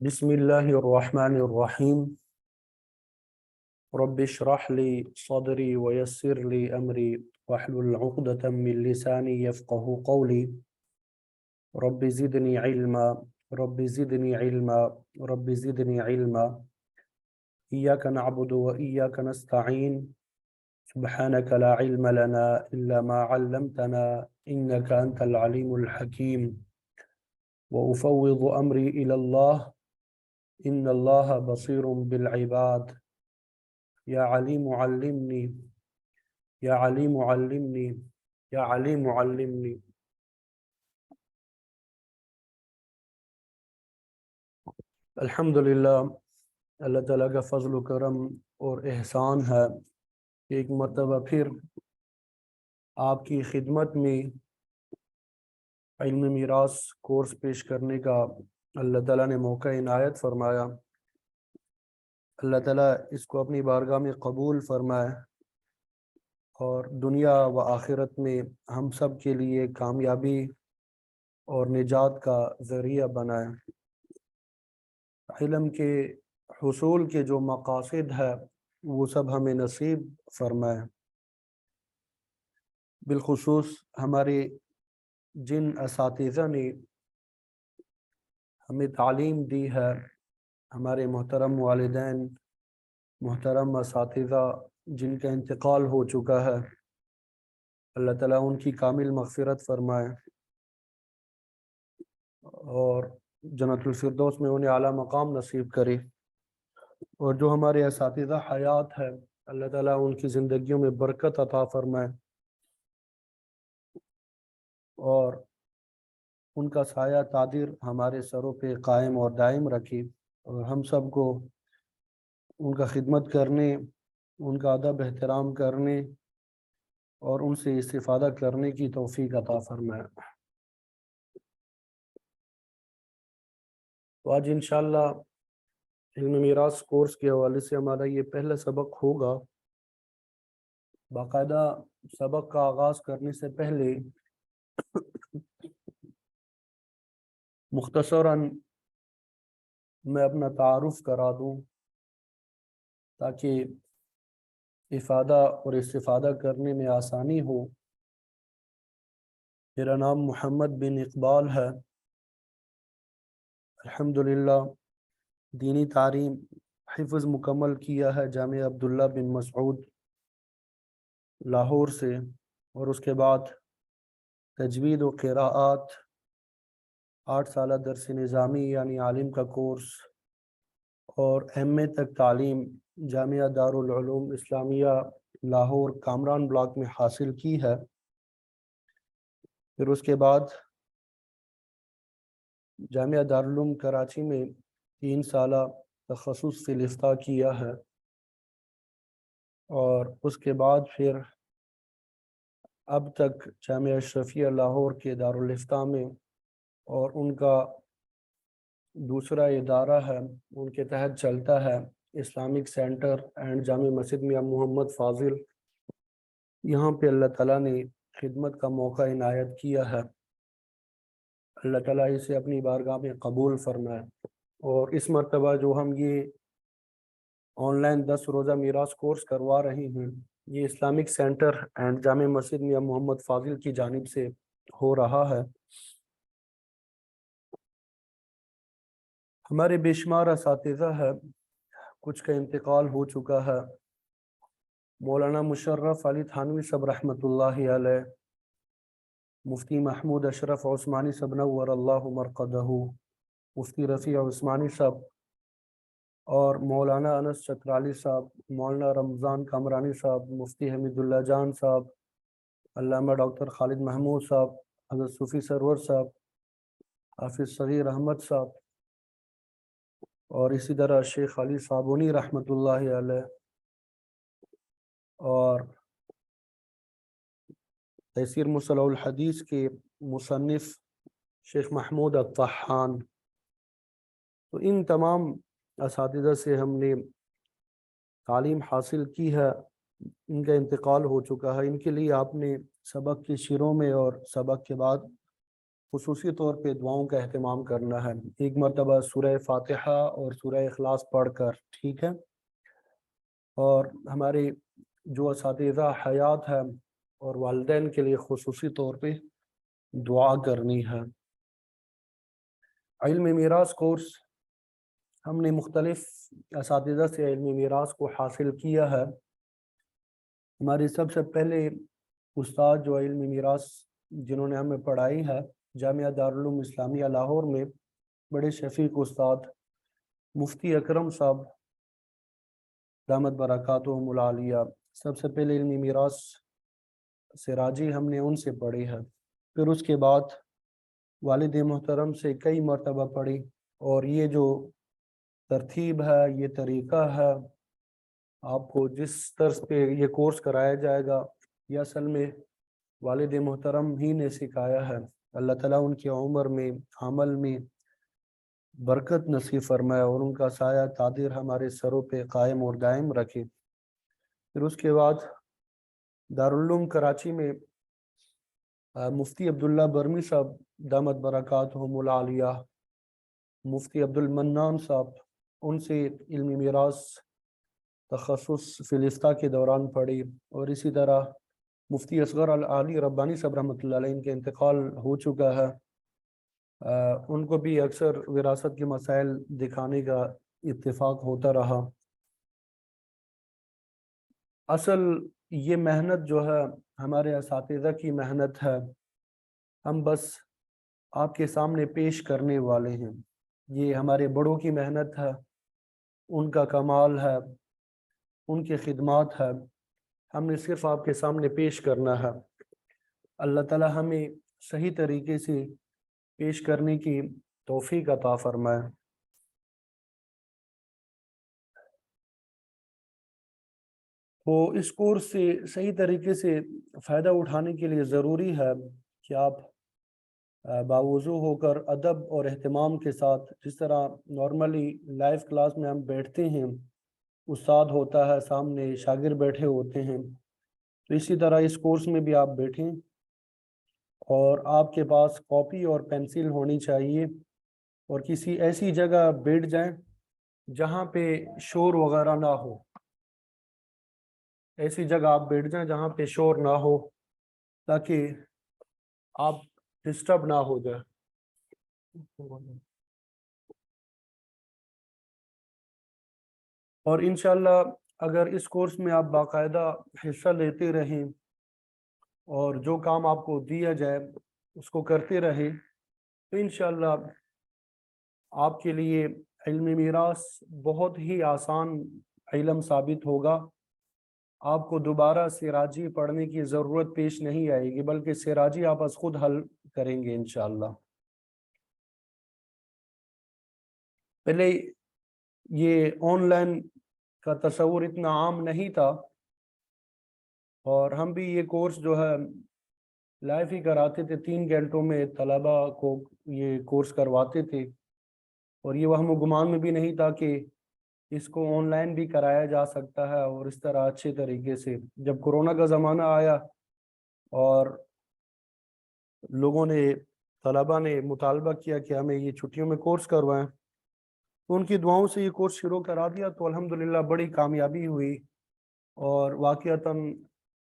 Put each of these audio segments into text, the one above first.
بسم الله الرحمن الرحيم. رب اشرح لي صدري ويسر لي أمري واحلل عقدة من لساني يفقه قولي. رب زدني علما، رب زدني علما، رب زدني علما. إياك نعبد وإياك نستعين. سبحانك لا علم لنا إلا ما علمتنا إنك أنت العليم الحكيم. وأفوض أمري إلى الله إن الله بصير بالعباد. يا عليم علمني، يا عليم علمني، يا عليم علمني. الحمدللہ، اللہ تعالیٰ کا فضل و کرم اور احسان ہے کہ ایک مرتبہ پھر آپ کی خدمت میں علم میراث کورس پیش کرنے کا اللہ تعالیٰ نے موقع عنایت فرمایا۔ اللہ تعالیٰ اس کو اپنی بارگاہ میں قبول فرمائے اور دنیا و آخرت میں ہم سب کے لیے کامیابی اور نجات کا ذریعہ بنائے۔ علم کے حصول کے جو مقاصد ہے وہ سب ہمیں نصیب فرمائے۔ بالخصوص ہمارے جن اساتذہ نے ہمیں تعلیم دی ہے، ہمارے محترم والدین، محترم اساتذہ جن کا انتقال ہو چکا ہے، اللہ تعالیٰ ان کی کامل مغفرت فرمائے اور جنت الفردوس میں انہیں اعلیٰ مقام نصیب کرے۔ اور جو ہمارے اساتذہ حیات ہے، اللہ تعالیٰ ان کی زندگیوں میں برکت عطا فرمائے اور ان کا سایہ تادر ہمارے سروں پہ قائم اور دائم رکھی، اور ہم سب کو ان کا خدمت کرنے، ان کا ادب احترام کرنے اور ان سے استفادہ کرنے کی توفیق عطا فرمائے۔ تو آج انشاءاللہ علم میراث کورس کے حوالے سے ہمارا یہ پہلا سبق ہوگا۔ باقاعدہ سبق کا آغاز کرنے سے پہلے مختصراً میں اپنا تعارف کرا دوں تاکہ افادہ اور استفادہ کرنے میں آسانی ہو۔ میرا نام محمد بن اقبال ہے۔ الحمدللہ دینی تعلیم حفظ مکمل کیا ہے جامعہ عبداللہ بن مسعود لاہور سے، اور اس کے بعد تجوید و قراءات 8 سالہ درس نظامی یعنی عالم کا کورس اور ایم اے تک تعلیم جامعہ دارالعلوم اسلامیہ لاہور کامران بلاک میں حاصل کی ہے۔ پھر اس کے بعد جامعہ دارالعلوم کراچی میں 3 سالہ تخصص فی الافتاء کیا ہے، اور اس کے بعد پھر اب تک جامعہ اشرفیہ لاہور کے دارالافتاء میں اور ان کا دوسرا ادارہ ہے ان کے تحت چلتا ہے Islamic centre and Jama Masjid میاں محمد فاضل۔ یہاں پہ اللہ تعالیٰ نے خدمت کا موقع عنایت کیا ہے، اللہ تعالیٰ اسے اپنی بارگاہ میں قبول فرمائے۔ اور اس مرتبہ جو ہم یہ آن لائن 10 روزہ میراث کورس کروا رہے ہیں، یہ Islamic centre and Jama Masjid میاں محمد فاضل کی جانب سے ہو رہا ہے۔ ہمارے بے شمار اساتذہ ہے، کچھ کا انتقال ہو چکا ہے۔ مولانا مشرف علی تھانوی صاحب رحمۃ اللہ علیہ، مفتی محمود اشرف عثمانی صاحب نور اللہ مرقدہ، مفتی رفیع عثمانی صاحب، اور مولانا انس چترالی صاحب، مولانا رمضان کامرانی صاحب، مفتی حمید اللہ جان صاحب، علامہ ڈاکٹر خالد محمود صاحب، حضرت صوفی سرور صاحب، حافظ صغیر احمد صاحب، اور اسی طرح شیخ علی صابونی رحمۃ اللہ علیہ، اور تفسیر مصطلح الحدیث کے مصنف شیخ محمود الطحان۔ تو ان تمام اساتذہ سے ہم نے تعلیم حاصل کی ہے، ان کا انتقال ہو چکا ہے۔ ان کے لیے آپ نے سبق کی شروع میں اور سبق کے بعد خصوصی طور پہ دعاؤں کا اہتمام کرنا ہے۔ ایک مرتبہ سورہ فاتحہ اور سورہ اخلاص پڑھ کر، ٹھیک ہے، اور ہمارے جو اساتذہ حیات ہے اور والدین کے لیے خصوصی طور پہ دعا کرنی ہے۔ علم میراث کورس ہم نے مختلف اساتذہ سے علم میراث کو حاصل کیا ہے۔ ہمارے سب سے پہلے استاد جو علم میراث جنہوں نے ہمیں پڑھائی ہے جامعہ دارالعلوم اسلامیہ لاہور میں، بڑے شفیق استاد مفتی اکرم صاحب دامت برکاتہم العالیہ، سب سے پہلے علم میراث سراجی ہم نے ان سے پڑھی ہے، پھر اس کے بعد والد محترم سے کئی مرتبہ پڑھی، اور یہ جو ترتیب ہے، یہ طریقہ ہے، آپ کو جس طرز پہ یہ کورس کرایا جائے گا، یہ اصل میں والد محترم ہی نے سکھایا ہے۔ اللہ تعالیٰ ان کی عمر میں، عمل میں برکت نصیب فرمائے اور ان کا سایہ قادر ہمارے سروں پہ قائم اور دائم رکھے۔ پھر اس کے بعد دارالعلوم کراچی میں مفتی عبداللہ برمی صاحب دامت برکاتہم العالیہ، مفتی عبد المنان صاحب، ان سے علمی میراث تخصص فلسطہ کے دوران پڑھی، اور اسی طرح مفتی اصغر العالی ربانی صاحب رحمۃ اللہ علیہ، ان کے انتقال ہو چکا ہے، ان کو بھی اکثر وراثت کے مسائل دکھانے کا اتفاق ہوتا رہا۔ اصل یہ محنت جو ہے ہمارے اساتذہ کی محنت ہے، ہم بس آپ کے سامنے پیش کرنے والے ہیں۔ یہ ہمارے بڑوں کی محنت ہے، ان کا کمال ہے، ان کی خدمات ہے، ہم نے صرف آپ کے سامنے پیش کرنا ہے۔ اللہ تعالی ہمیں صحیح طریقے سے پیش کرنے کی توفیق عطا فرمائے۔ تو اس کورس سے صحیح طریقے سے فائدہ اٹھانے کے لیے ضروری ہے کہ آپ باوضو ہو کر ادب اور اہتمام کے ساتھ، جس طرح نارملی لائیو کلاس میں ہم بیٹھتے ہیں، استاد ہوتا ہے سامنے، شاگرد بیٹھے ہوتے ہیں، تو اسی طرح اس کورس میں بھی آپ بیٹھیں اور آپ کے پاس کاپی اور پینسل ہونی چاہیے، اور کسی ایسی جگہ بیٹھ جائیں جہاں پہ شور وغیرہ نہ ہو۔ ایسی جگہ آپ بیٹھ جائیں جہاں پہ شور نہ ہو، تاکہ آپ ڈسٹرب نہ ہو جائے۔ اور انشاءاللہ اگر اس کورس میں آپ باقاعدہ حصہ لیتے رہیں اور جو کام آپ کو دیا جائے اس کو کرتے رہیں، تو انشاءاللہ آپ کے لیے علم میراث بہت ہی آسان علم ثابت ہوگا۔ آپ کو دوبارہ سراجی پڑھنے کی ضرورت پیش نہیں آئے گی، بلکہ سراجی آپ از خود حل کریں گے انشاءاللہ۔ پہلے یہ آن لائن کا تصور اتنا عام نہیں تھا، اور ہم بھی یہ کورس جو ہے لائیو ہی کراتے تھے، 3 گھنٹوں میں طلبہ کو یہ کورس کرواتے تھے، اور یہ وہم و گمان میں بھی نہیں تھا کہ اس کو آن لائن بھی کرایا جا سکتا ہے، اور اس طرح اچھے طریقے سے۔ جب کورونا کا زمانہ آیا اور لوگوں نے، طلبہ نے مطالبہ کیا کہ ہمیں یہ چھٹیوں میں کورس کروائیں، تو ان کی دعاؤں سے یہ کورس شروع کرا دیا، تو الحمدللہ بڑی کامیابی ہوئی، اور واقعتاً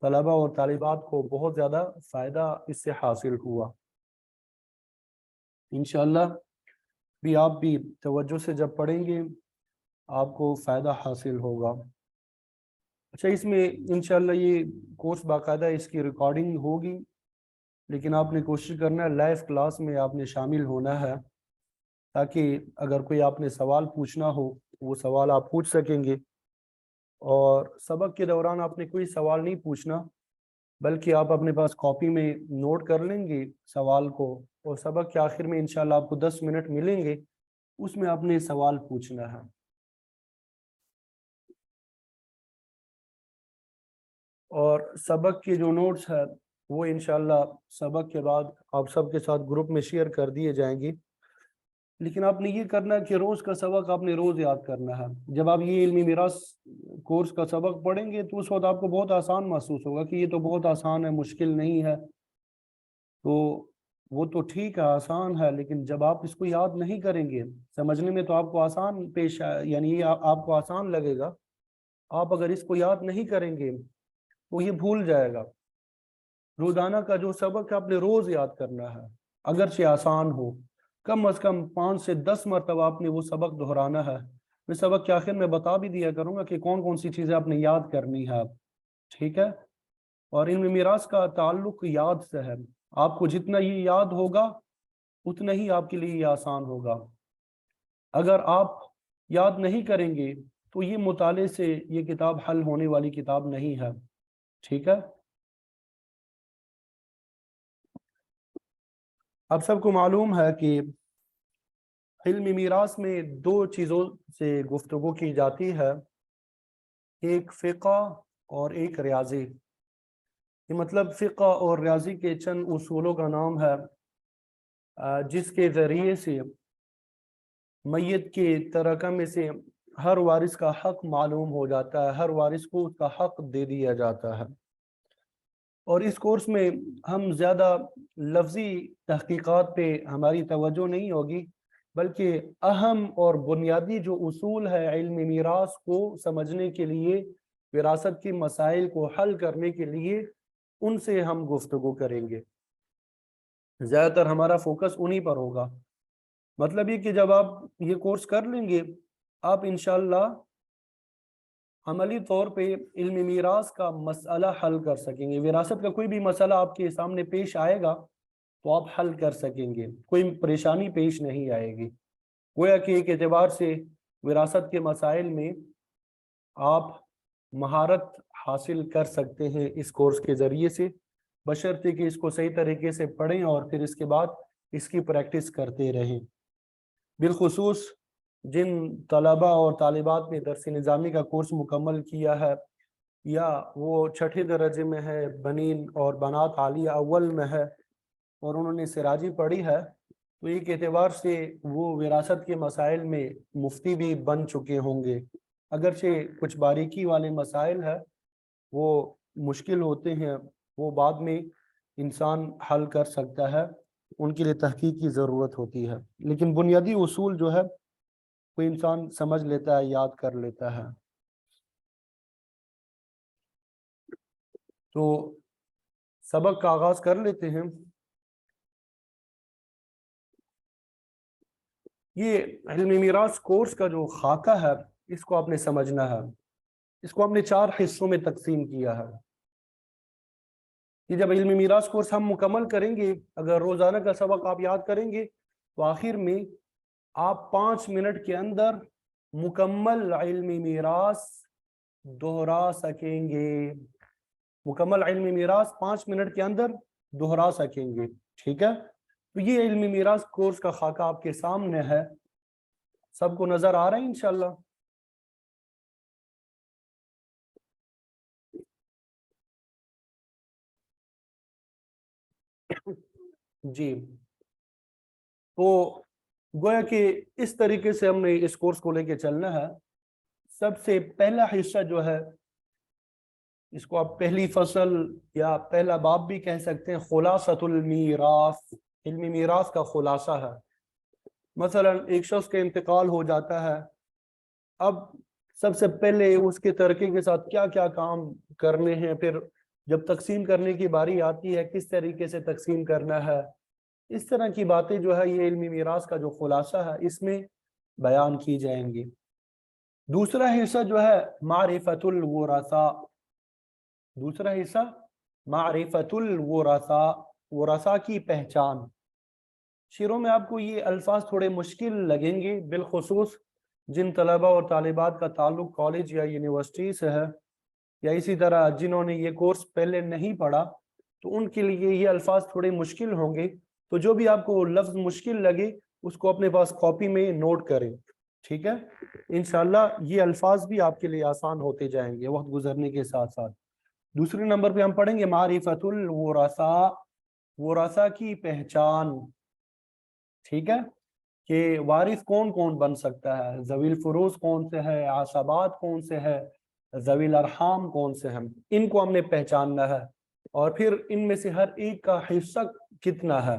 طلبہ اور طالبات کو بہت زیادہ فائدہ اس سے حاصل ہوا۔ انشاءاللہ بھی آپ بھی توجہ سے جب پڑھیں گے آپ کو فائدہ حاصل ہوگا۔ اچھا، اس میں انشاءاللہ یہ کورس باقاعدہ اس کی ریکارڈنگ ہوگی، لیکن آپ نے کوشش کرنا ہے لائیو کلاس میں آپ نے شامل ہونا ہے، تاکہ اگر کوئی آپ نے سوال پوچھنا ہو وہ سوال آپ پوچھ سکیں گے، اور سبق کے دوران آپ نے کوئی سوال نہیں پوچھنا، بلکہ آپ اپنے پاس کاپی میں نوٹ کر لیں گے سوال کو، اور سبق کے آخر میں انشاءاللہ آپ کو 10 منٹ ملیں گے، اس میں آپ نے سوال پوچھنا ہے۔ اور سبق کے جو نوٹس ہے وہ انشاءاللہ سبق کے بعد آپ سب کے ساتھ گروپ میں شیئر کر دیے جائیں گی، لیکن آپ نے یہ کرنا ہے کہ روز کا سبق آپ نے روز یاد کرنا ہے۔ جب آپ یہ علمی میراث کورس کا سبق پڑھیں گے تو اس وقت آپ کو بہت آسان محسوس ہوگا کہ یہ تو بہت آسان ہے، مشکل نہیں ہے، تو وہ تو ٹھیک ہے، آسان ہے، لیکن جب آپ اس کو یاد نہیں کریں گے، سمجھنے میں تو آپ کو آسان یعنی یہ آپ کو آسان لگے گا، آپ اگر اس کو یاد نہیں کریں گے تو یہ بھول جائے گا۔ روزانہ کا جو سبق ہے آپ نے روز یاد کرنا ہے، اگرچہ آسان ہو، کم از کم 5 سے 10 مرتبہ آپ نے وہ سبق دہرانا ہے۔ میں سبق کے آخر میں بتا بھی دیا کروں گا کہ کون کون سی چیزیں آپ نے یاد کرنی ہے، ٹھیک ہے؟ اور علم میراث کا تعلق یاد سے ہے، آپ کو جتنا یہ یاد ہوگا اتنا ہی آپ کے لیے یہ آسان ہوگا۔ اگر آپ یاد نہیں کریں گے تو یہ مطالعے سے یہ کتاب حل ہونے والی کتاب نہیں ہے، ٹھیک ہے؟ اب سب کو معلوم ہے کہ علم میراث میں 2 چیزوں سے گفتگو کی جاتی ہے، ایک فقہ اور ایک ریاضی۔ یہ مطلب فقہ اور ریاضی کے چند اصولوں کا نام ہے جس کے ذریعے سے میت کے ترکہ میں سے ہر وارث کا حق معلوم ہو جاتا ہے، ہر وارث کو اس کا حق دے دیا جاتا ہے۔ اور اس کورس میں ہم زیادہ لفظی تحقیقات پہ ہماری توجہ نہیں ہوگی، بلکہ اہم اور بنیادی جو اصول ہے علم میراث کو سمجھنے کے لیے، وراثت کی مسائل کو حل کرنے کے لیے، ان سے ہم گفتگو کریں گے۔ زیادہ تر ہمارا فوکس انہی پر ہوگا۔ مطلب یہ کہ جب آپ یہ کورس کر لیں گے، آپ انشاءاللہ عملی طور پہ علم میراث کا مسئلہ حل کر سکیں گے۔ وراثت کا کوئی بھی مسئلہ آپ کے سامنے پیش آئے گا تو آپ حل کر سکیں گے، کوئی پریشانی پیش نہیں آئے گی۔ گویا کہ ایک اعتبار سے وراثت کے مسائل میں آپ مہارت حاصل کر سکتے ہیں اس کورس کے ذریعے سے، بشرطے کہ اس کو صحیح طریقے سے پڑھیں اور پھر اس کے بعد اس کی پریکٹس کرتے رہیں۔ بالخصوص جن طلباء اور طالبات نے درس نظامی کا کورس مکمل کیا ہے، یا وہ چھٹے درجے میں ہے، بنین اور بنات عالیہ اول میں ہے، اور انہوں نے سراجی پڑھی ہے، تو ایک اعتبار سے وہ وراثت کے مسائل میں مفتی بھی بن چکے ہوں گے۔ اگرچہ کچھ باریکی والے مسائل ہیں، وہ مشکل ہوتے ہیں، وہ بعد میں انسان حل کر سکتا ہے، ان کے لیے تحقیق کی ضرورت ہوتی ہے، لیکن بنیادی اصول جو ہے کوئی انسان سمجھ لیتا ہے، یاد کر لیتا ہے۔ تو سبق کا آغاز کر لیتے ہیں۔ یہ علم میراث کورس کا جو خاکہ ہے، اس کو آپ نے سمجھنا ہے۔ اس کو ہم نے 4 حصوں میں تقسیم کیا ہے۔ کہ جب علم میراث کورس ہم مکمل کریں گے، اگر روزانہ کا سبق آپ یاد کریں گے تو آخر میں آپ 5 منٹ کے اندر مکمل علم میراث دہرا سکیں گے۔ مکمل علم میراث 5 منٹ کے اندر دہرا سکیں گے، ٹھیک ہے؟ تو یہ علم میراث کورس کا خاکہ آپ کے سامنے ہے، سب کو نظر آ رہا ہے انشاءاللہ؟ جی، تو گویا کہ اس طریقے سے ہم نے اس کورس کو لے کے چلنا ہے۔ سب سے پہلا حصہ جو ہے، اس کو آپ پہلی فصل یا پہلا باب بھی کہہ سکتے ہیں، خلاصۃ المیراث، علم میراث کا خلاصہ ہے۔ مثلا ایک شخص کا انتقال ہو جاتا ہے، اب سب سے پہلے اس کے ترکے کے ساتھ کیا کیا کام کرنے ہیں، پھر جب تقسیم کرنے کی باری آتی ہے کس طریقے سے تقسیم کرنا ہے، اس طرح کی باتیں جو ہے یہ علمی میراث کا جو خلاصہ ہے اس میں بیان کی جائیں گی۔ دوسرا حصہ جو ہے معرفت الورثاء، دوسرا حصہ معرفت الورثاء، ورثاء کی پہچان۔ شروع میں آپ کو یہ الفاظ تھوڑے مشکل لگیں گے، بالخصوص جن طلباء اور طالبات کا تعلق کالج یا یونیورسٹی سے ہے، یا اسی طرح جنہوں نے یہ کورس پہلے نہیں پڑھا، تو ان کے لیے یہ الفاظ تھوڑے مشکل ہوں گے۔ تو جو بھی آپ کو لفظ مشکل لگے اس کو اپنے پاس کاپی میں نوٹ کریں، ٹھیک ہے؟ انشاءاللہ یہ الفاظ بھی آپ کے لیے آسان ہوتے جائیں گے وقت گزرنے کے ساتھ ساتھ۔ دوسرے نمبر پہ ہم پڑھیں گے معرفت الورثاء، ورثاء کی پہچان، ٹھیک ہے؟ کہ وارث کون کون بن سکتا ہے، ذوی الفروض کون سے ہے، عصبات کون سے ہے، ذوی الارحام کون سے ہیں، ان کو ہم نے پہچاننا ہے، اور پھر ان میں سے ہر ایک کا حصہ کتنا ہے۔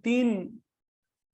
3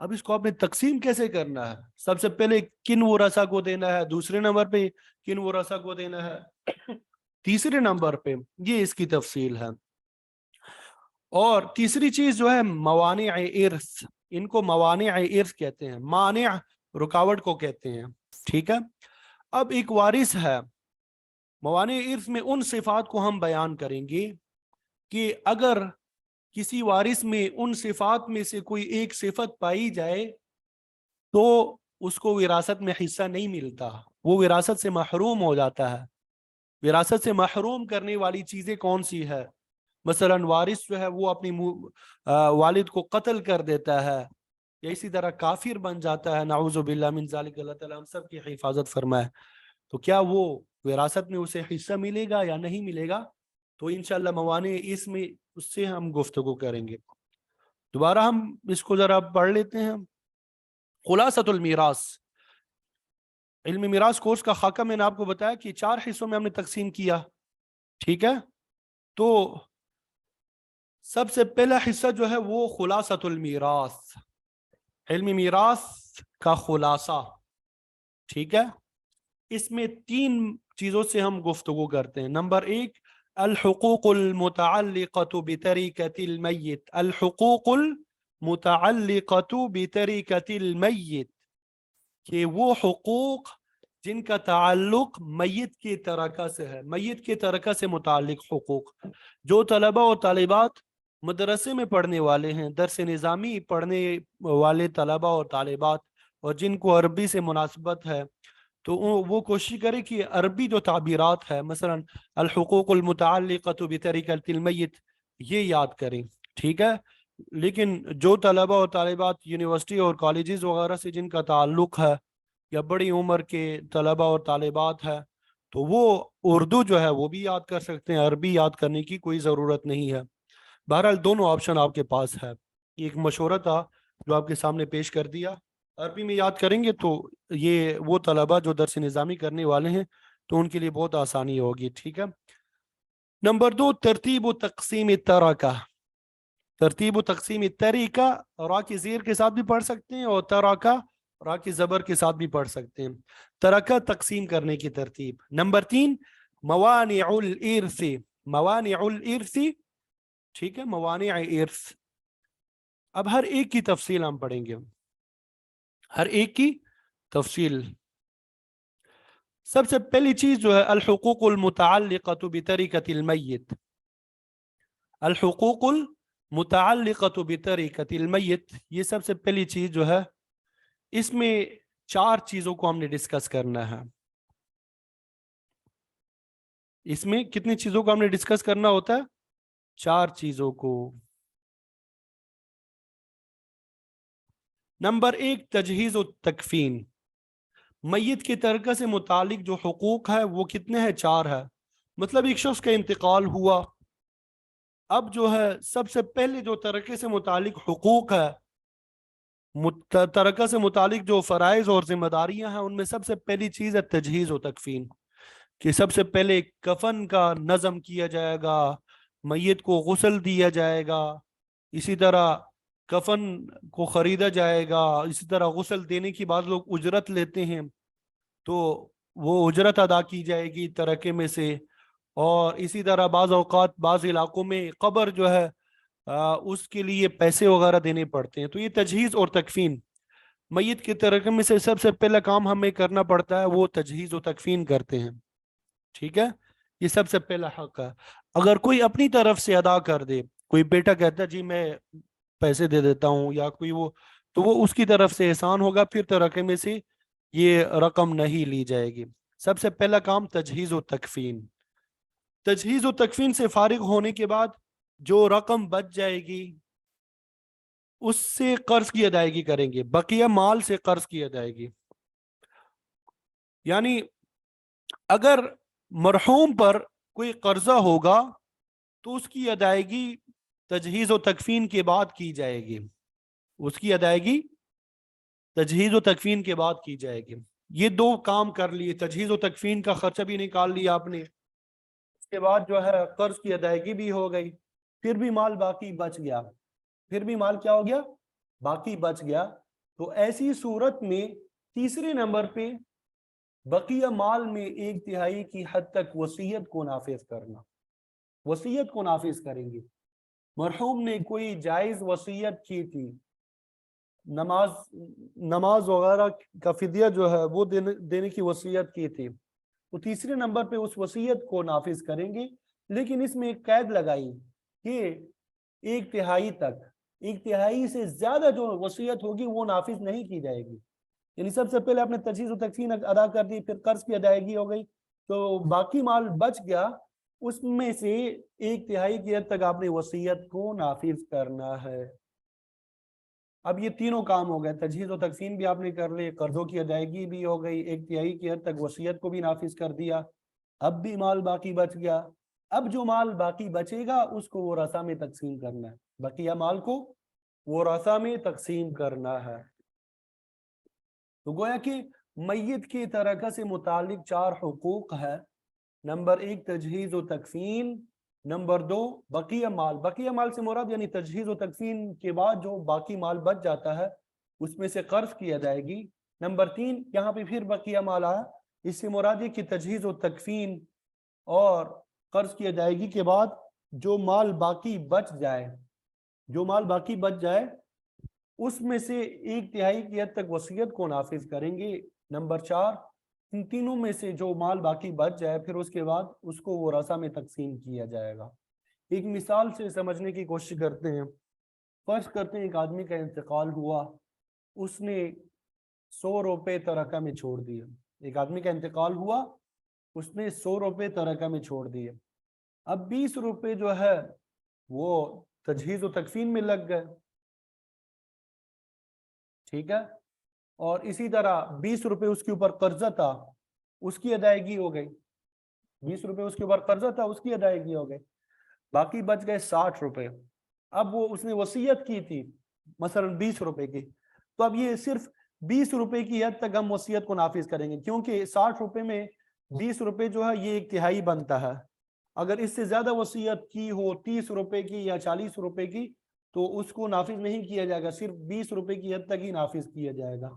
اب اس کو آپ نے تقسیم کیسے کرنا ہے؟ سب سے پہلے کن ورثہ کو دینا ہے، دوسرے نمبر پہ کن ورثہ کو دینا ہے، تیسرے نمبر پہ، یہ اس کی تفصیل ہے۔ اور تیسری چیز جو ہے موانع ارث، ان کو موانع ارث کہتے ہیں، مانع رکاوٹ کو کہتے ہیں، ٹھیک ہے۔ اب ایک وارث ہے، موانع ارث میں ان صفات کو ہم بیان کریں گے کہ اگر کسی وارث میں ان صفات میں سے کوئی ایک صفت پائی جائے تو اس کو وراثت میں حصہ نہیں ملتا، وہ وراثت سے محروم ہو جاتا ہے۔ وراثت سے محروم کرنے والی چیزیں کون سی ہے؟ مثلا وارث جو ہے وہ اپنی والد کو قتل کر دیتا ہے یا اسی طرح کافر بن جاتا ہے، نعوذ باللہ من ذالک، اللہ تعالیٰ ہم سب کی حفاظت فرمائے، تو کیا وہ وراثت میں اسے حصہ ملے گا یا نہیں ملے گا؟ تو انشاءاللہ موانع اس میں اس سے ہم گفتگو کریں گے۔ دوبارہ ہم اس کو ذرا پڑھ لیتے ہیں۔ خلاصۃ المیراث، علم میراث کورس کا خاکہ میں نے آپ کو بتایا کہ 4 حصوں میں ہم نے تقسیم کیا، ٹھیک ہے۔ تو سب سے پہلا حصہ جو ہے وہ خلاصۃ المیراث، علم میراث کا خلاصہ، ٹھیک ہے۔ اس میں 3 چیزوں سے ہم گفتگو کرتے ہیں۔ نمبر 1، الحقوق المتعلقۃ بترکۃ المیت، الحقوق المتعلقۃ بترکۃ المیت، کہ وہ حقوق جن کا تعلق میت کی ترکہ سے ہے، میت کی ترکہ سے متعلق حقوق۔ جو طلبہ و طالبات مدرسے میں پڑھنے والے ہیں، درس نظامی پڑھنے والے طلبہ اور طالبات، اور جن کو عربی سے مناسبت ہے، تو وہ کوشش کرے کہ عربی جو تعبیرات ہے، مثلا الحقوق المتعلقۃ بترکۃ المیت، یہ یاد کریں، ٹھیک ہے۔ لیکن جو طلبہ اور طالبات یونیورسٹی اور کالجز وغیرہ سے جن کا تعلق ہے، یا بڑی عمر کے طلبہ اور طالبات ہے، تو وہ اردو جو ہے وہ بھی یاد کر سکتے ہیں، عربی یاد کرنے کی کوئی ضرورت نہیں ہے۔ بہرحال دونوں آپشن آپ کے پاس ہے، ایک مشورہ تھا جو آپ کے سامنے پیش کر دیا۔ عربی میں یاد کریں گے تو یہ وہ طلبہ جو درس نظامی کرنے والے ہیں تو ان کے لیے بہت آسانی ہوگی، ٹھیک ہے۔ نمبر 2، ترتیب و تقسیم ترکہ، ترتیب و تقسیم تریکہ، را کی زیر کے ساتھ بھی پڑھ سکتے ہیں اور ترکہ را کی زبر کے ساتھ بھی پڑھ سکتے ہیں، ترکہ تقسیم کرنے کی ترتیب۔ نمبر 3، موانع الارث، موانع الارث، ٹھیک ہے، موانع ارث۔ اب ہر ایک کی تفصیل ہم پڑھیں گے، ہر ایک کی تفصیل۔ سب سے پہلی چیز جو ہے الحقوق المتعلقۃ بترکۃ المیت، الحقوق المتعلقۃ بترکۃ المیت، یہ سب سے پہلی چیز جو ہے، اس میں 4 چیزوں کو ہم نے ڈسکس کرنا ہے۔ اس میں کتنی چیزوں کو ہم نے ڈسکس کرنا ہوتا ہے؟ 4 چیزوں کو۔ نمبر 1، تجہیز و تکفین، میت کی ترکہ سے متعلق جو حقوق ہے وہ کتنے ہیں؟ 4 ہے۔ مطلب ایک شخص کا انتقال ہوا، اب جو ہے سب سے پہلے جو ترکے سے متعلق حقوق ہے، ترکہ سے متعلق جو فرائض اور ذمہ داریاں ہیں، ان میں سب سے پہلی چیز ہے تجہیز و تکفین، کہ سب سے پہلے کفن کا نظم کیا جائے گا، میت کو غسل دیا جائے گا، اسی طرح کفن کو خریدا جائے گا، اسی طرح غسل دینے کی بعض لوگ اجرت لیتے ہیں تو وہ اجرت ادا کی جائے گی ترکے میں سے، اور اسی طرح بعض اوقات بعض علاقوں میں قبر جو ہے اس کے لیے پیسے وغیرہ دینے پڑتے ہیں۔ تو یہ تجہیز اور تکفین، میت کے ترکے میں سے سب سے پہلا کام ہمیں کرنا پڑتا ہے وہ تجہیز و تکفین کرتے ہیں، ٹھیک ہے، یہ سب سے پہلا حق ہے۔ اگر کوئی اپنی طرف سے ادا کر دے، کوئی بیٹا کہتا ہے جی میں پیسے دے دیتا ہوں، یا کوئی وہ، تو وہ اس کی طرف سے احسان ہوگا، پھر ترکے میں سے یہ رقم نہیں لی جائے گی۔ سب سے پہلا کام تجہیز و تکفین۔ تجہیز و تکفین سے فارغ ہونے کے بعد جو رقم بچ جائے گی اس سے قرض کی ادائیگی کریں گے، بقیہ مال سے قرض کی ادائیگی۔ یعنی اگر مرحوم پر کوئی قرضہ ہوگا تو اس کی ادائیگی تجہیز و تکفین کے بعد کی جائے گی، اس کی ادائیگی تجہیز و تکفین کے بعد کی جائے گی۔ یہ 2 کام کر لیے، تجہیز و تکفین کا خرچہ بھی نکال لیا آپ نے، اس کے بعد جو ہے قرض کی ادائیگی بھی ہو گئی، پھر بھی مال باقی بچ گیا، پھر بھی مال کیا ہو گیا؟ باقی بچ گیا۔ تو ایسی صورت میں تیسرے نمبر پہ بقیہ مال میں 1/3 کی حد تک وصیت کو نافذ کرنا. وصیت کو نافذ کریں گے. مرحوم نے کوئی جائز وصیت کی تھی، نماز وغیرہ کا فدیہ جو ہے وہ دینے کی وصیت کی تھی، تو تیسرے نمبر پہ اس وصیت کو نافذ کریں گے. لیکن اس میں ایک قید لگائی کہ 1/3 تک، 1/3 سے زیادہ جو وصیت ہوگی وہ نافذ نہیں کی جائے گی. یعنی سب سے پہلے آپ نے تجہیز و تکفین ادا کر دی، پھر قرض کی ادائیگی ہو گئی، تو باقی مال بچ گیا، اس میں سے 1/3 کی حد تک آپ نے وصیت کو نافذ کرنا ہے. اب یہ تینوں کام ہو گئے، تجہیز و تقسیم بھی آپ نے کر لی، قرضوں کی ادائیگی بھی ہو گئی، 1/3 کی حد تک وصیت کو بھی نافذ کر دیا. اب بھی مال باقی بچ گیا. اب جو مال باقی بچے گا اس کو ورثہ میں تقسیم کرنا ہے. بقیہ مال کو ورثہ میں تقسیم کرنا ہے. تو گویا کہ میت کی ترکہ سے متعلق 4 حقوق ہے. نمبر 1 تجہیز و تکفین، نمبر 2 بقیہ مال. بقیہ مال سے مراد یعنی تجہیز و تکفین کے بعد جو باقی مال بچ جاتا ہے اس میں سے قرض کی ادائیگی. نمبر 3 یہاں پہ پھر بقیہ مال آیا، اس سے مراد یہ کہ تجہیز و تکفین اور قرض کی ادائیگی کے بعد جو مال باقی بچ جائے، جو مال باقی بچ جائے اس میں سے 1/3 کی حد تک وصیت کو نافذ کریں گے. نمبر 4 ان تینوں میں سے جو مال باقی بچ جائے پھر اس کے بعد اس کو ورثہ میں تقسیم کیا جائے گا. ایک مثال سے سمجھنے کی کوشش کرتے ہیں. فرض کرتے ہیں ایک آدمی کا انتقال ہوا، اس نے 100 روپے ترکہ میں چھوڑ دیے. ایک آدمی کا انتقال ہوا، اس نے 100 روپے ترکہ میں چھوڑ دیے. اب 20 روپے جو ہے وہ تجہیز و تکفین میں لگ گئے، ٹھیک ہے، اور اسی طرح 20 روپے اس کے اوپر قرضہ تھا، اس کی ادائیگی ہو گئی. 20 روپے اس کے اوپر قرضہ تھا، اس کی ادائیگی ہو گئی. باقی بچ گئے 60 روپے. اب وہ اس نے وصیت کی تھی مثلا 20 روپے کی، تو اب یہ صرف 20 روپے کی حد تک ہم وصیت کو نافذ کریں گے، کیونکہ 60 روپے میں 20 روپے جو ہے یہ 1/3 بنتا ہے. اگر اس سے زیادہ وصیت کی ہو 30 روپے کی یا 40 روپے کی تو اس کو نافذ نہیں کیا جائے گا، صرف 20 روپے کی حد تک ہی نافذ کیا جائے گا.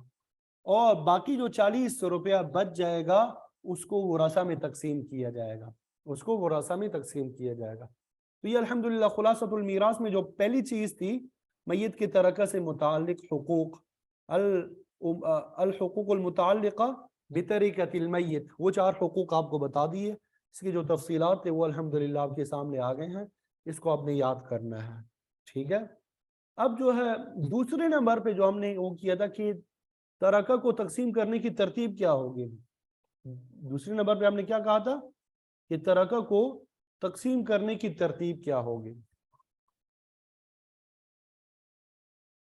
اور باقی جو 40 روپیہ بچ جائے گا اس کو ورثہ میں تقسیم کیا جائے گا، اس کو ورثہ میں تقسیم کیا جائے گا. تو یہ الحمدللہ خلاصۃ المیراث میں جو پہلی چیز تھی میت کے ترکہ سے متعلق حقوق، الحقوق المتعلقہ بترکۃ المیت، وہ 4 حقوق آپ کو بتا دیے. اس کی جو تفصیلات تھے وہ الحمدللہ آپ کے سامنے آ گئے ہیں، اس کو آپ نے یاد کرنا ہے. ٹھیک ہے. اب جو ہے دوسرے نمبر پہ جو ہم نے وہ کیا تھا کہ ترکہ کو تقسیم کرنے کی ترتیب کیا ہوگی. دوسرے نمبر پہ ہم نے کیا کہا تھا کہ ترکہ کو تقسیم کرنے کی ترتیب کیا ہوگی.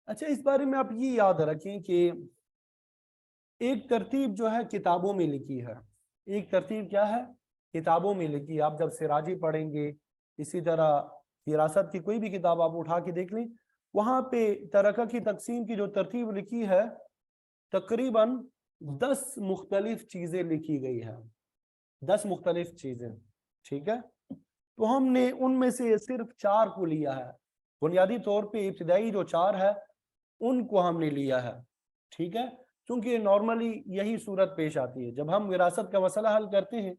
اچھا، اس بارے میں آپ یہ یاد رکھیں کہ ایک ترتیب جو ہے کتابوں میں لکھی ہے. ایک ترتیب کیا ہے؟ کتابوں میں لکھی. آپ جب سراجی پڑھیں گے، اسی طرح وراثت کی کوئی بھی کتاب آپ اٹھا کے دیکھ لیں، وہاں پہ ترکہ کی تقسیم کی جو ترتیب لکھی ہے تقریباً 10 مختلف چیزیں لکھی گئی ہیں. 10 مختلف چیزیں. ٹھیک ہے. تو ہم نے ان میں سے صرف 4 کو لیا ہے. بنیادی طور پہ ابتدائی جو 4 ہے ان کو ہم نے لیا ہے. ٹھیک ہے. چونکہ نارملی یہی صورت پیش آتی ہے جب ہم وراثت کا مسئلہ حل کرتے ہیں،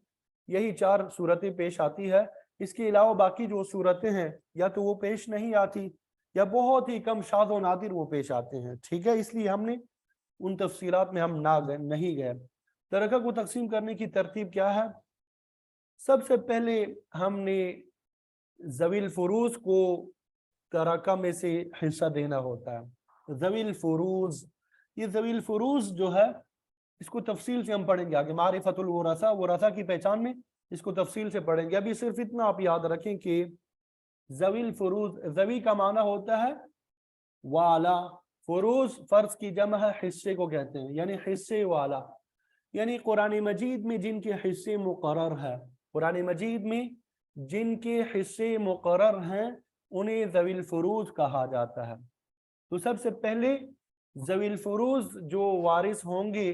یہی 4 صورتیں پیش آتی ہے. اس کے علاوہ باقی جو صورتیں ہیں یا تو وہ پیش نہیں آتی یا بہت ہی کم شاذ و نادر وہ پیش آتے ہیں. ٹھیک ہے. اس لیے ہم نے ان تفصیلات میں ہم نہیں گئے. ترکہ کو تقسیم کرنے کی ترتیب کیا ہے؟ سب سے پہلے ہم نے ذوی الفروض کو ترکہ میں سے حصہ دینا ہوتا ہے. ذوی الفروض، یہ ذوی الفروض جو ہے اس کو تفصیل سے ہم پڑھیں گے آگے. معرفت الورثہ، ورثہ کی پہچان میں اس کو تفصیل سے پڑھیں گے. ابھی صرف اتنا آپ یاد رکھیں کہ ذوی الفروض، ذوی کا معنی ہوتا ہے والا، فروض فرض کی جمع ہے، حصے کو کہتے ہیں، یعنی حصے والا. یعنی قرآن مجید میں جن کے حصے مقرر ہے، قرآن مجید میں جن کے حصے مقرر ہیں انہیں ذوی الفروض کہا جاتا ہے. تو سب سے پہلے ذوی الفروض جو وارث ہوں گے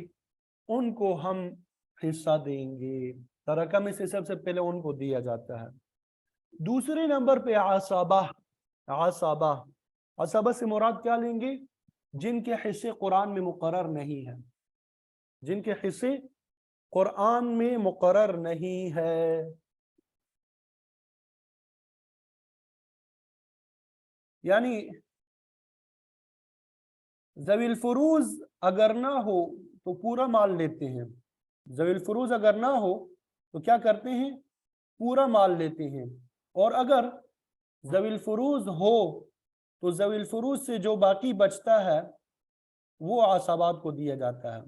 ان کو ہم حصہ دیں گے. ترکہ میں سے سب سے پہلے ان کو دیا جاتا ہے. دوسرے نمبر پہ عصبہ. عصبہ سے مراد کیا لیں گے؟ جن کے حصے قرآن میں مقرر نہیں ہیں، جن کے حصے قرآن میں مقرر نہیں ہے۔ یعنی ذوی الفروز اگر نہ ہو تو پورا مال لیتے ہیں، ذوی الفروز اگر نہ ہو تو کیا کرتے ہیں؟ پورا مال لیتے ہیں، اور اگر ذوی الفروز ہو تو ذوی الفروز سے جو باقی بچتا ہے وہ عصبات کو دیا جاتا ہے،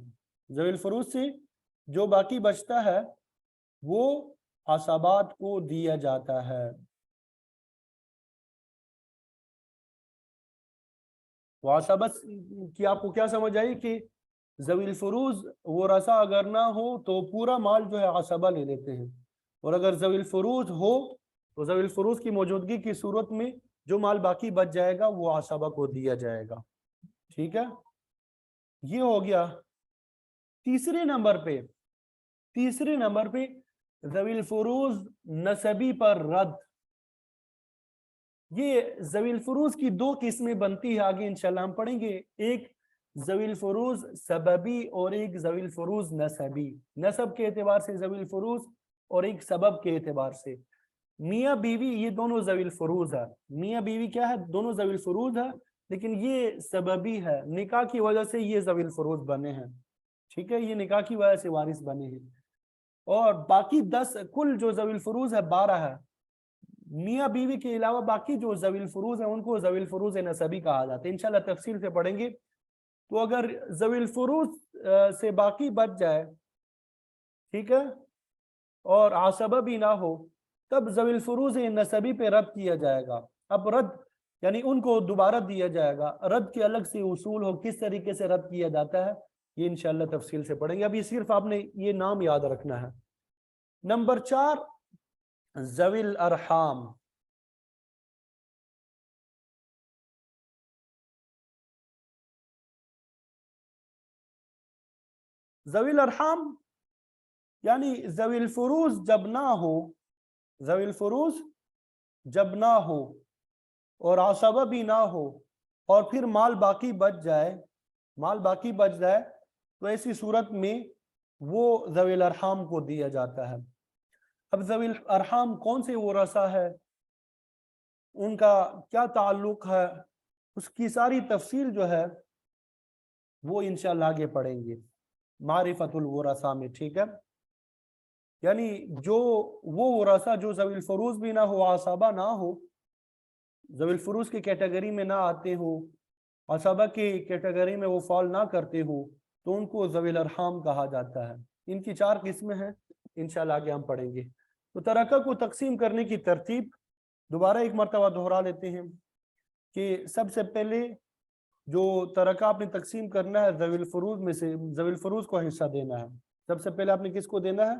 ذوی الفروز سے جو باقی بچتا ہے وہ عصبات کو دیا جاتا ہے۔ عصبت کی آپ کو کیا سمجھ آئی کہ ذوی الفروز ورثہ اگر نہ ہو تو پورا مال جو ہے عصبہ لے لیتے ہیں، اور اگر ذوی الفروز ہو تو ذوی الفروز کی موجودگی کی صورت میں جو مال باقی بچ جائے گا وہ عصبہ کو دیا جائے گا۔ ٹھیک ہے، یہ ہو گیا۔ تیسرے نمبر پہ ذوی الفروز نسبی پر رد۔ یہ ذوی الفروز کی دو قسمیں بنتی ہے، آگے انشاءاللہ ہم پڑھیں گے، ایک ذوی الفروز سببی اور ایک ذوی الفروز نسبی، نسب کے اعتبار سے ذوی الفروز اور ایک سبب کے اعتبار سے۔ میاں بیوی یہ دونوں ذوی الفروز ہے، میاں بیوی کیا ہے؟ دونوں ذوی الفروز ہے، لیکن یہ سببی ہے، نکاح کی وجہ سے یہ ذوی الفروز بنے ہیں۔ ٹھیک ہے، یہ نکاح کی وجہ سے وارث بنے ہیں، اور باقی 10 کل جو ذوی الفروز ہے 12 ہے، میاں بیوی کے علاوہ باقی جو ذوی الفروز ہیں ان کو ذوی الفروز نسبی کہا جاتا ہے، انشاءاللہ تفصیل سے پڑھیں گے۔ تو اگر ذوی الفروز سے باقی بچ جائے، ٹھیک ہے، اور عصبہ بھی نہ ہو، تب ذوی الفروز نسبی پہ رد کیا جائے گا۔ اب رد یعنی ان کو دوبارہ دیا جائے گا، رد کے الگ سے اصول ہو، کس طریقے سے رد کیا جاتا ہے یہ انشاءاللہ تفصیل سے پڑھیں گے، ابھی صرف آپ نے یہ نام یاد رکھنا ہے۔ نمبر 4 ذوی الارحام۔ ذوی الارحام یعنی ذوی الفروز جب نہ ہو، ذوی الفروز جب نہ ہو اور عصبہ بھی نہ ہو، اور پھر مال باقی بچ جائے تو ایسی صورت میں وہ ذوی الارحام کو دیا جاتا ہے۔ اب ذوی الارحام کون سے ورثہ ہے، ان کا کیا تعلق ہے، اس کی ساری تفصیل جو ہے وہ انشاءاللہ آگے پڑھیں گے معرفت الورثہ میں۔ ٹھیک ہے، یعنی جو وہ ورثہ جو ذوی الفروز بھی نہ ہو، عصبہ نہ ہو، ذوی الفروز کی کیٹیگری میں نہ آتے ہو، عصبہ کی کیٹیگری میں وہ فال نہ کرتے ہو، تو ان کو ذوی الارحام کہا جاتا ہے۔ ان کی 4 قسمیں ہیں، انشاءاللہ آگے ہم پڑھیں گے۔ تو ترکہ کو تقسیم کرنے کی ترتیب دوبارہ ایک مرتبہ دہرا لیتے ہیں کہ سب سے پہلے جو ترکہ آپ نے تقسیم کرنا ہے ذوی الفروز میں سے، ذوی الفروز کو حصہ دینا ہے۔ سب سے پہلے آپ نے کس کو دینا ہے؟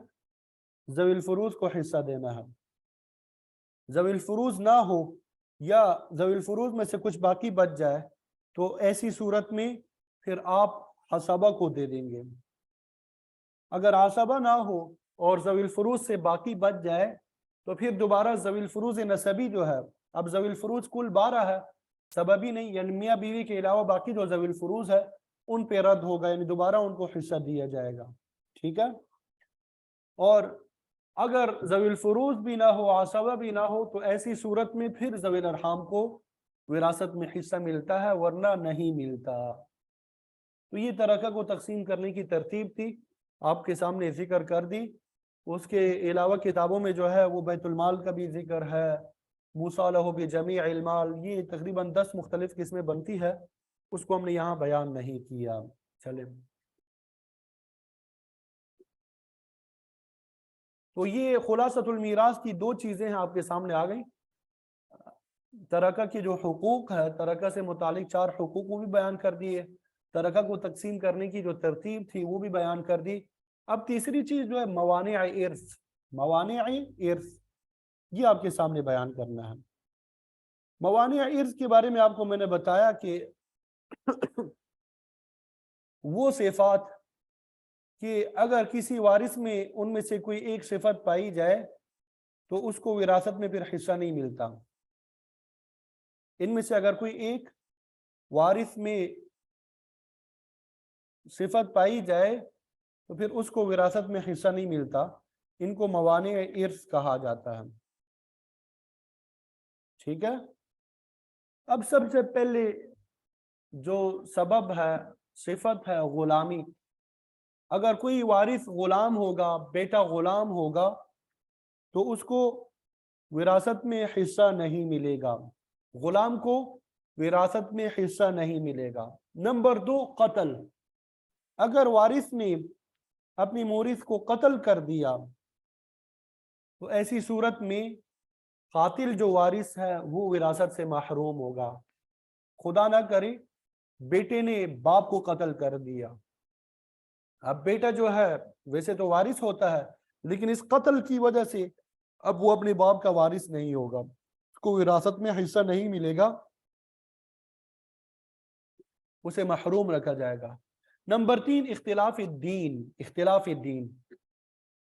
ذوی الفروز کو حصہ دینا ہے۔ ذوی الفروز نہ ہو یا ذوی الفروز میں سے کچھ باقی بچ جائے تو ایسی صورت میں پھر آپ عصبہ کو دے دیں گے۔ اگر عصبہ نہ ہو اور ذوی الفروز سے باقی بچ جائے تو پھر دوبارہ ذوی الفروز نسبی جو ہے، اب ذوی الفروز کل 12 ہے، سببی نہیں، یعنی میاں بیوی کے علاوہ باقی جو ذوی الفروز ہے ان پہ رد ہوگا، یعنی دوبارہ ان کو حصہ دیا جائے گا۔ ٹھیک ہے، اور اگر ذوی الفروز بھی نہ ہو، عصبہ بھی نہ ہو، تو ایسی صورت میں پھر ذوی الارحام کو وراثت میں حصہ ملتا ہے، ورنہ نہیں ملتا۔ تو یہ ترکہ کو تقسیم کرنے کی ترتیب تھی، آپ کے سامنے ذکر کر دی۔ اس کے علاوہ کتابوں میں جو ہے وہ بیت المال کا بھی ذکر ہے، موسیٰ لہ بجمیع المال، یہ تقریباً 10 مختلف قسمیں بنتی ہے، اس کو ہم نے یہاں بیان نہیں کیا۔ چلیں، تو یہ خلاصۃ المیراث کی 2 چیزیں ہیں آپ کے سامنے آ گئیں۔ ترکہ کی جو حقوق ہے، ترکہ سے متعلق 4 حقوق وہ بھی بیان کر دیے، ترکہ کو تقسیم کرنے کی جو ترتیب تھی وہ بھی بیان کر دی۔ اب تیسری چیز جو ہے موانع ارث، موانع ارث یہ آپ کے سامنے بیان کرنا ہے۔ موانع ارث کے بارے میں آپ کو میں نے بتایا کہ وہ صفات کہ اگر کسی وارث میں ان میں سے کوئی ایک صفت پائی جائے تو اس کو وراثت میں پھر حصہ نہیں ملتا۔ ان میں سے اگر کوئی ایک وارث میں صفت پائی جائے تو پھر اس کو وراثت میں حصہ نہیں ملتا، ان کو موانع ارث کہا جاتا ہے، ٹھیک ہے۔ اب سب سے پہلے جو سبب ہے، صفت ہے غلامی۔ اگر کوئی وارث غلام ہوگا، بیٹا غلام ہوگا، تو اس کو وراثت میں حصہ نہیں ملے گا، غلام کو وراثت میں حصہ نہیں ملے گا۔ نمبر 2، قتل۔ اگر وارث نے اپنی مورث کو قتل کر دیا تو ایسی صورت میں قاتل جو وارث ہے وہ وراثت سے محروم ہوگا۔ خدا نہ کرے بیٹے نے باپ کو قتل کر دیا، اب بیٹا جو ہے ویسے تو وارث ہوتا ہے، لیکن اس قتل کی وجہ سے اب وہ اپنے باپ کا وارث نہیں ہوگا، اس کو وراثت میں حصہ نہیں ملے گا، اسے محروم رکھا جائے گا۔ نمبر 3، اختلاف الدین۔ اختلاف الدین،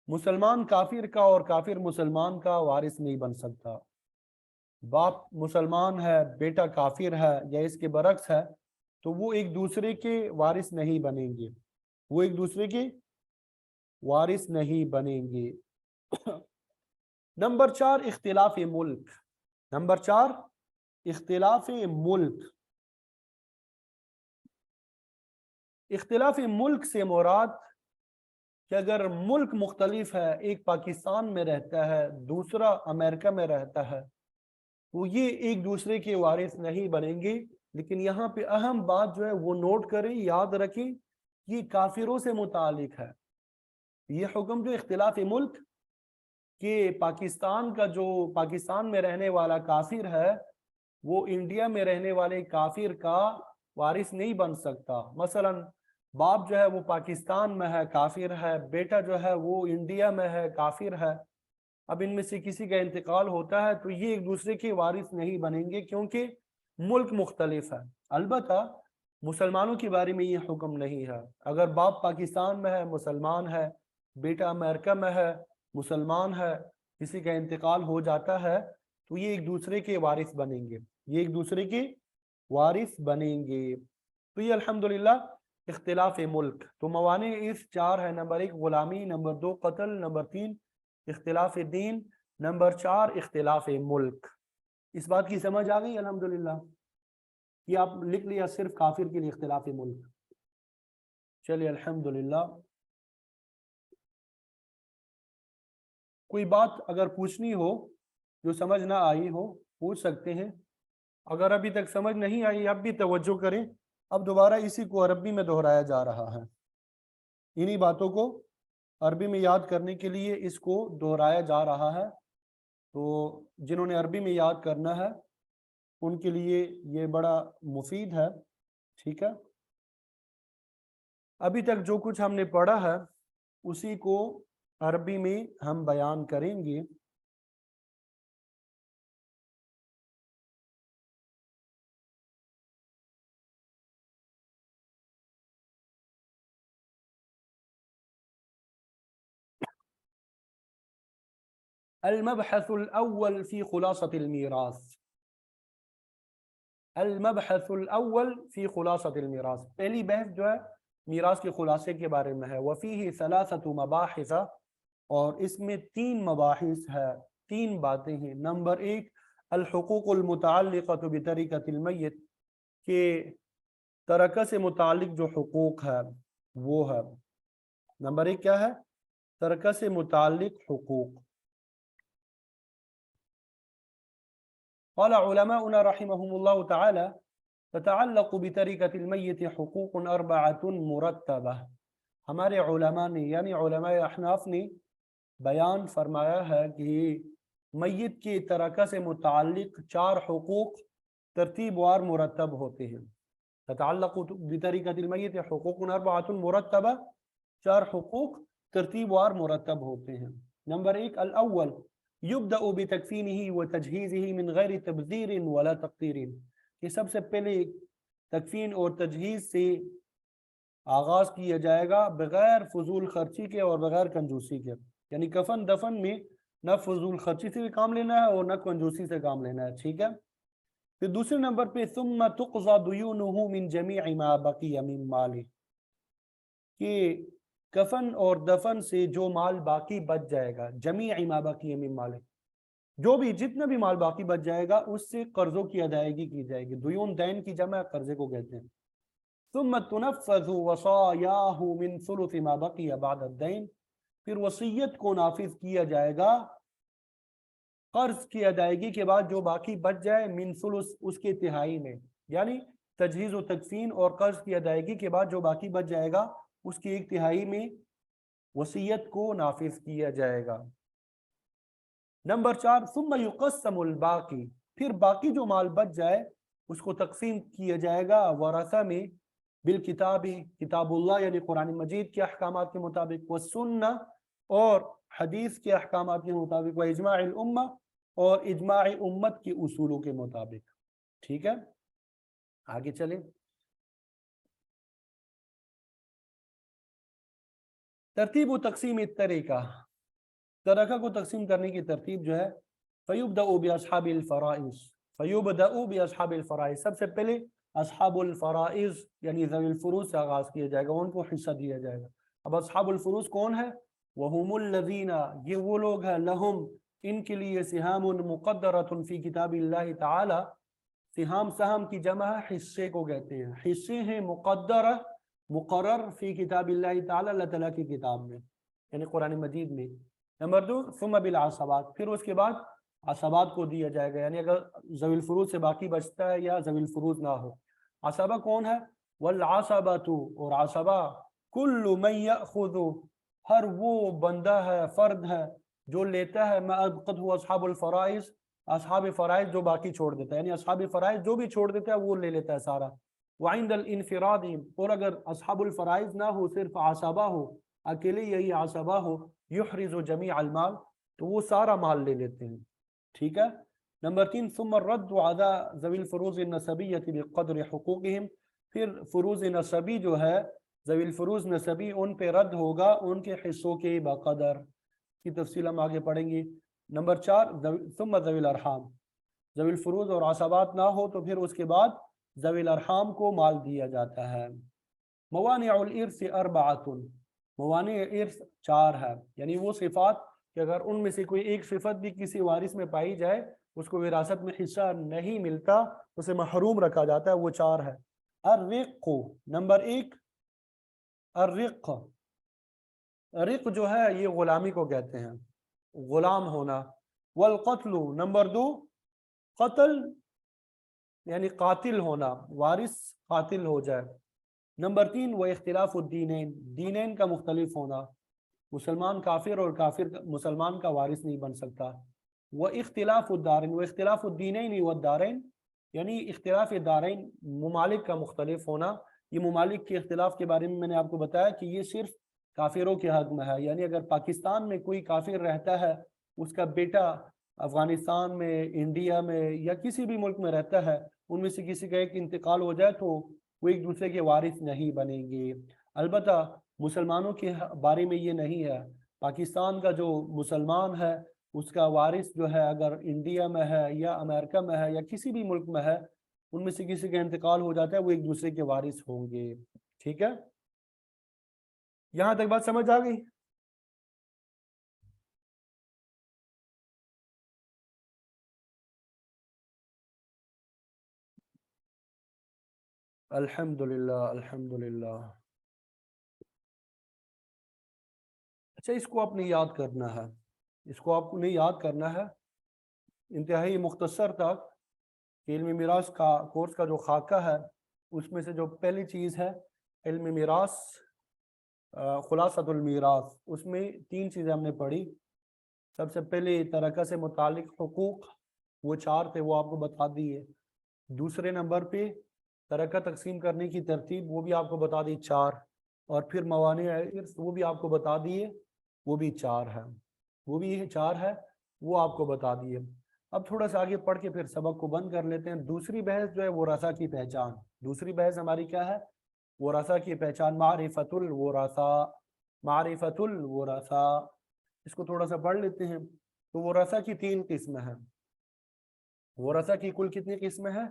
مسلمان کافر کا اور کافر مسلمان کا وارث نہیں بن سکتا۔ باپ مسلمان ہے، بیٹا کافر ہے یا اس کے برعکس ہے، تو وہ ایک دوسرے کے وارث نہیں بنیں گے، وہ ایک دوسرے کے وارث نہیں بنیں گے۔ نمبر 4، اختلاف ملک۔ نمبر 4، اختلاف ملک۔ اختلاف ملک سے مراد کہ اگر ملک مختلف ہے، ایک پاکستان میں رہتا ہے، دوسرا امریکہ میں رہتا ہے، تو یہ ایک دوسرے کے وارث نہیں بنیں گے۔ لیکن یہاں پہ اہم بات جو ہے وہ نوٹ کریں، یاد رکھیں، یہ کافروں سے متعلق ہے۔ یہ حکم جو اختلاف ملک کہ پاکستان کا جو پاکستان میں رہنے والا کافر ہے وہ انڈیا میں رہنے والے کافر کا وارث نہیں بن سکتا۔ مثلا باپ جو ہے وہ پاکستان میں ہے، کافر ہے، بیٹا جو ہے وہ انڈیا میں ہے، کافر ہے، اب ان میں سے کسی کا انتقال ہوتا ہے تو یہ ایک دوسرے کے وارث نہیں بنیں گے کیونکہ ملک مختلف ہے۔ البتہ مسلمانوں کے بارے میں یہ حکم نہیں ہے۔ اگر باپ پاکستان میں ہے، مسلمان ہے، بیٹا امریکہ میں ہے، مسلمان ہے، کسی کا انتقال ہو جاتا ہے تو یہ ایک دوسرے کے وارث بنیں گے، یہ ایک دوسرے کے وارث بنیں گے۔ تو یہ الحمدللہ اختلاف ملک۔ تو موانع اس 4 ہے، نمبر 1 غلامی، نمبر 2 قتل، نمبر 3 اختلاف دین، نمبر 4 اختلاف ملک۔ اس بات کی سمجھ آ گئی الحمدللہ؟ یہ آپ لکھ لیا صرف کافر کے لیے اختلاف ملک۔ چلیے الحمدللہ۔ کوئی بات اگر پوچھنی ہو جو سمجھ نہ آئی ہو پوچھ سکتے ہیں، اگر ابھی تک سمجھ نہیں آئی اب بھی توجہ کریں، اب دوبارہ اسی کو عربی میں دہرایا جا رہا ہے، انہی باتوں کو عربی میں یاد کرنے کے لیے اس کو دہرایا جا رہا ہے۔ تو جنہوں نے عربی میں یاد کرنا ہے ان کے لیے یہ بڑا مفید ہے، ٹھیک ہے۔ ابھی تک جو کچھ ہم نے پڑھا ہے اسی کو عربی میں ہم بیان کریں گے۔ المبحث الأول في خلاصة الميراث۔ المبحث الأول في خلاصة الميراث، پہلی بحث جو ہے میراث کے خلاصے کے بارے میں ہے۔ وفيه 3 مباحث، اور اس میں 3 مباحث ہے، 3 باتیں ہیں۔ نمبر 1 الحقوق المتعلقة بتركة المیت، کہ ترکہ سے متعلق جو حقوق ہے وہ ہے۔ نمبر 1 کیا ہے؟ ترکہ سے متعلق حقوق۔ قال علماؤنا رحمهم الله تعالى تتعلق بتركة الميت حقوق 4 مرتبة۔ ہمارے علماء نے یعنی علماء احناف نے بیان فرمایا ہے کہ میت کی ترکہ سے متعلق 4 حقوق ترتیب وار مرتب ہوتے ہیں۔ تتعلق بتركة الميت حقوق 4 مرتبة، 4 حقوق ترتیب وار مرتب ہوتے ہیں۔ نمبر 1 الاول يبدأ بتكفينه وتجهيزه من غير تبذير ولا تقتير، کہ سب سے پہلے تکفین اور تجہیز سے آغاز کیا جائے گا بغیر فضول خرچی کے اور بغیر کنجوسی کے، یعنی کفن دفن میں نہ فضول خرچی سے کام لینا ہے اور نہ کنجوسی سے کام لینا ہے، ٹھیک ہے۔ پھر دوسرے نمبر پہ ثم تقضى ديونه من جميع ما بقي من ماله، کہ کفن اور دفن سے جو مال باقی بچ جائے گا، جمیع ما بقی من مال، جو بھی جتنا بھی مال باقی بچ جائے گا اس سے قرضوں کی ادائیگی کی جائے گی. دیون دین کی جمع قرضے کو کہتے ہیں. ثم تنفذ وصایاہ من ثلث ما بقی بعد الدین، پھر وصیت کو نافذ کیا جائے گا قرض کی ادائیگی کے بعد جو باقی بچ جائے، من ثلث اس کے تہائی میں، یعنی تجہیز و تکفین اور قرض کی ادائیگی کے بعد جو باقی بچ جائے گا اس کی ایک تہائی میں وصیت کو نافذ کیا جائے گا. نمبر 4 ثم یقسم الباقی، پھر باقی جو مال بچ جائے اس کو تقسیم کیا جائے گا ورثہ میں بالکتاب، کتاب اللہ یعنی قرآن مجید کے احکامات کے مطابق، والسنہ اور حدیث کے احکامات کے مطابق، واجماع الامہ اور اجماع امت کے اصولوں کے مطابق. ٹھیک ہے، آگے چلیں. ترتیب و تقسیم الترکہ، ترکہ کو تقسیم کرنے کی ترتیب جو ہے، فیبدأ باصحاب الفرائض، فیبدأ باصحاب الفرائض، سب سے پہلے اصحاب الفرائض یعنی ذوی الفروض سے آغاز کیا جائے گا، ان کو حصہ دیا جائے گا. اب اصحاب الفروض کون ہے؟ وہم الذین، یہ وہ لوگ ہیں، لہم ان کے لیے، سہام مقدرۃ فی کتاب اللہ تعالی، سہام سہم کی جمع ہے، حصے کو کہتے ہیں، حصے ہیں مقدرہ مقرر فی کتاب اللہ تعالی، اللہ تعالیٰ کی کتاب میں یعنی قرآن مجید میں. نمبر 2 ثم بالعصبات، پھر اس کے بعد عصبات کو دیا جائے گا، یعنی اگر ذوی الفروض سے باقی بچتا ہے یا ذوی الفروض نہ ہو. عصبہ کون ہے؟ والعصبۃ، اور عصبہ کل من یأخذ، ہر وہ بندہ ہے، فرد ہے جو لیتا ہے، ما ابقته اصحاب الفرائض، اصحاب فرائض جو باقی چھوڑ دیتا ہے، یعنی اصحاب فرائض جو بھی چھوڑ دیتا ہے وہ لے لیتا ہے سارا. وعند الانفراد، اور اگر اصحاب الفرائض نہ ہو، صرف عصبہ ہو، اکیلے یہی عصبہ ہو، یحرز جمیع المال، تو وہ سارا مال لے لیتے ہیں. ٹھیک ہے. نمبر 3 ثم الرد على ذوی الفروض النسبیۃ بقدر حقوقهم، پھر فروض نسبی جو ہے، ذوی الفروض نسبی ان پہ رد ہوگا ان کے حصوں کے بقدر، کی تفصیل ہم آگے پڑھیں گے. نمبر 4 ثم ذوی الارحام، ذوی الفروض اور عصبات نہ ہو تو پھر اس کے بعد ذوی الارحام کو مال دیا جاتا ہے. موانع الارث اربعۃ، موانع ارث 4 ہے، یعنی وہ صفات کہ اگر ان میں سے کوئی ایک صفت بھی کسی وارث میں پائی جائے اس کو وراثت میں حصہ نہیں ملتا، اسے محروم رکھا جاتا ہے. وہ 4 ہے. الرق، نمبر 1 الرق، رق جو ہے یہ غلامی کو کہتے ہیں، غلام ہونا. والقتل، نمبر 2 قتل یعنی قاتل ہونا، وارث قاتل ہو جائے. نمبر 3 وہ اختلاف الدینین، دینین کا مختلف ہونا، مسلمان کافر اور کافر مسلمان کا وارث نہیں بن سکتا. وہ اختلاف الدارین، وہ اختلاف الدینین والدارین، یعنی اختلاف دارین ممالک کا مختلف ہونا. یہ ممالک کے اختلاف کے بارے میں نے آپ کو بتایا کہ یہ صرف کافروں کے حق میں ہے، یعنی اگر پاکستان میں کوئی کافر رہتا ہے، اس کا بیٹا افغانستان میں، انڈیا میں یا کسی بھی ملک میں رہتا ہے، ان میں سے کسی کا ایک انتقال ہو جائے تو وہ ایک دوسرے کے وارث نہیں بنیں گے. البتہ مسلمانوں کے بارے میں یہ نہیں ہے. پاکستان کا جو مسلمان ہے اس کا وارث جو ہے اگر انڈیا میں ہے یا امریکہ میں ہے یا کسی بھی ملک میں ہے، ان میں سے کسی کا انتقال ہو جاتا ہے، وہ ایک دوسرے کے وارث ہوں گے. ٹھیک ہے، یہاں تک بات سمجھ آ گئی؟ الحمدللہ الحمدللہ. اچھا، اس کو آپ نے یاد کرنا ہے، اس کو آپ کو نہیں یاد کرنا ہے. انتہائی مختصر تک علم میراث کا کورس کا جو خاکہ ہے اس میں سے جو پہلی چیز ہے علم میراث، خلاصۃ المیراث، اس میں 3 چیزیں ہم نے پڑھی. سب سے پہلے ترکہ سے متعلق حقوق، وہ 4 تھے، وہ آپ کو بتا دیے. دوسرے نمبر پہ ترکہ تقسیم کرنے کی ترتیب، وہ بھی آپ کو بتا دی 4. اور پھر موانع ارث، وہ بھی آپ کو بتا دیے، وہ بھی 4 ہے، وہ بھی 4 ہے، وہ آپ کو بتا دیے. اب تھوڑا سا آگے پڑھ کے پھر سبق کو بند کر لیتے ہیں. دوسری بحث جو ہے ورثہ کی پہچان، دوسری بحث ہماری کیا ہے؟ ورثہ کی پہچان، معرفت الورثہ، معرفت الورثہ. اس کو تھوڑا سا پڑھ لیتے ہیں. تو ورثہ کی 3 قسمیں ہیں. ورثہ کی کل کتنی قسمیں ہیں؟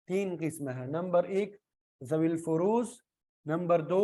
3 قسمیں ہیں. نمبر 1 ذوی الفروض، نمبر 2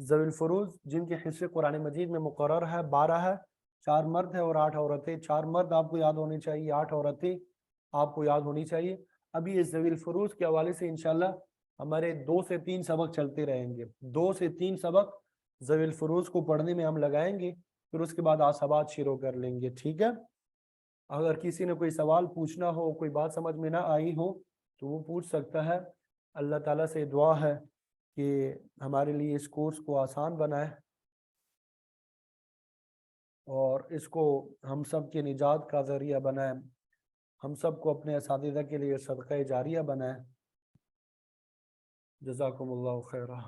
ذوی الفروز جن کے حصے قرآن مجید میں مقرر ہے 12 ہے، 4 مرد ہے اور 8 عورتیں۔ 4 مرد آپ کو یاد ہونے چاہیے، 8 عورتیں آپ کو یاد ہونی چاہیے۔ ابھی اس ذوی الفروز کے حوالے سے انشاءاللہ ہمارے 2 سے 3 سبق چلتے رہیں گے، 2 سے 3 سبق ذوی الفروز کو پڑھنے میں ہم لگائیں گے، پھر اس کے بعد آصابات شروع کر لیں گے، ٹھیک ہے؟ اگر کسی نے کوئی سوال پوچھنا ہو، کوئی بات سمجھ میں نہ آئی ہو تو وہ پوچھ سکتا ہے۔ اللہ تعالیٰ سے دعا ہے کہ ہمارے لیے اس کورس کو آسان بنائے اور اس کو ہم سب کے نجات کا ذریعہ بنائے، ہم سب کو اپنے اساتذہ کے لیے صدقہ جاریہ بنائے۔ جزاکم اللہ خیرہ۔